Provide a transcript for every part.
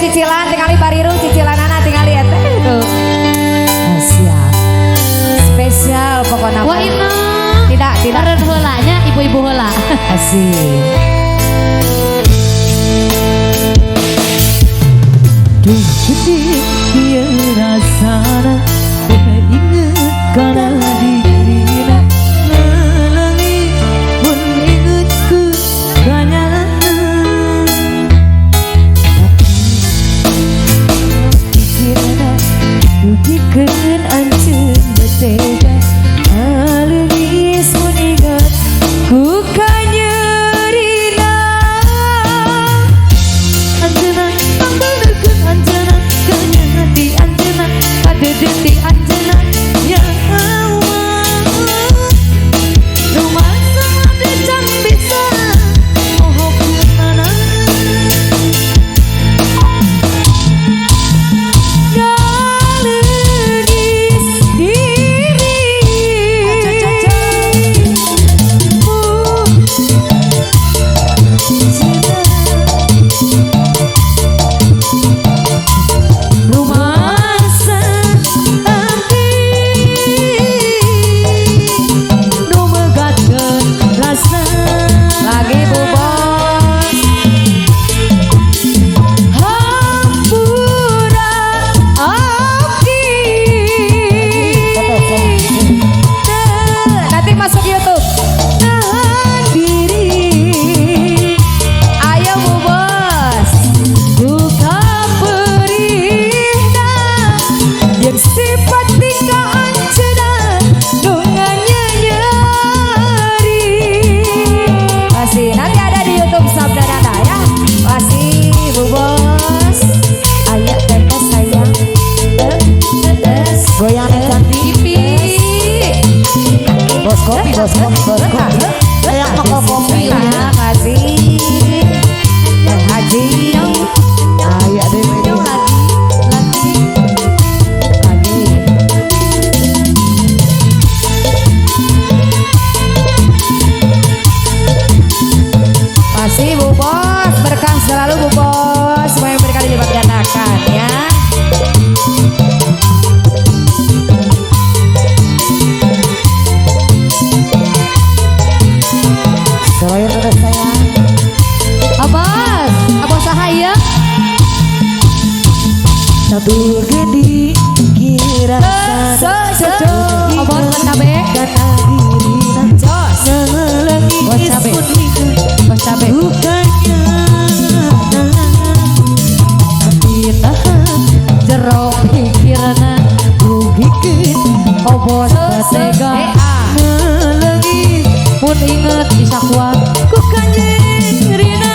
cicilan tingali bariru cicilan anak tingali ya teh itu. Siap. Spesial pokoknya. Wah ini. Tidak. Keren helanya ibu-ibu hela. Asik. Duh gede dia rasana inget karena dirina ngelangi pun ingetku banyak pikirna dugikeun anceun betega aleuis mun inget ku kanyerina anjeunna pangbenerkeun anjeunna kanya di anjeunna kadeudeut di anjeunna ya Allah rumasa abdi can bisa mohokeun mana ngaleungis diri rumasa abdi nu megatkeun rasa Lagi Bu Bos. hampura abdi Nanti masuk YouTube. nahan diri Ayo Bu Bos. duka perihna yang sifat tingkah anjeunna nu nganyeri Masih nanti ada di YouTube Sabda Nada ya. Masih Bu Bos. Ayo tetes sayang. Goyang cantik. bos kopi Sayang mau kopi ya. Masih. Haji. Ayo deh. Lagi. Masih Bu Bos, berkah selalu Bu Bos. Semua yang berkali lipat gandakan ya. selain terus sayang Abas, abas sahaya. satu gede kira Abas cabe. karena dirina Jos. ngelangi Bos cabe. Abas cabe. bukannya tapi tahan Jero pikirna rugikeun obos batega. ngelangi Pun inget bisa kuat. ku kanyerina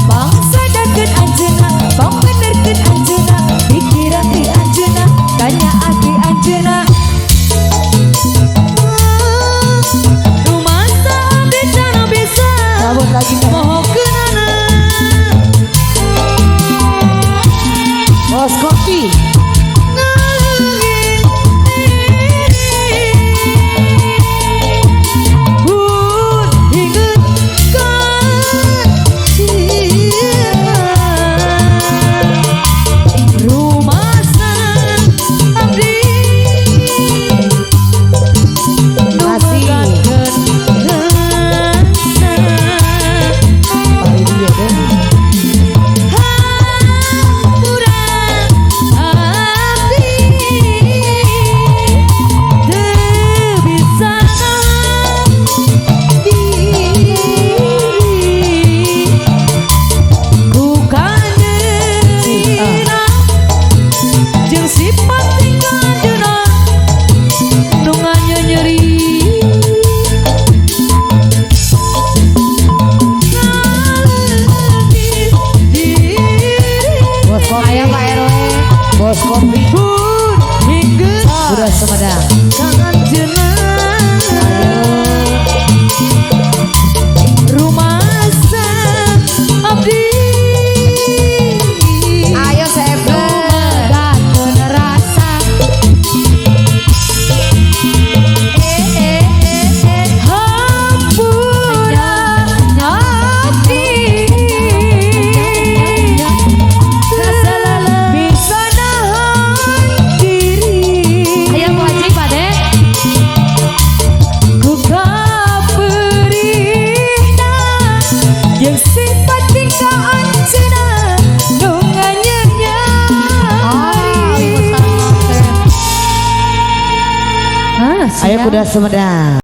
bangsa dakeun anjeunna pambenerkeun anjeunna pikiran di anjeunna kanya ati anjeunna rumasa abdi can bisa Cabut lagi teh. mohokeunana Bos kopi. ngalungin pun inget rumasa abdi Masih. Paling dia deh. sifat tingkah anjeunna nu nganyeri Bos kopi. Ayo Pak RW. Bos kopi. pun hingga Udah Sumedang. kangen jenang rumasa abdi Ayo Seven. Gakeun rasa. hampura abdi Ayo kuda Sumedang.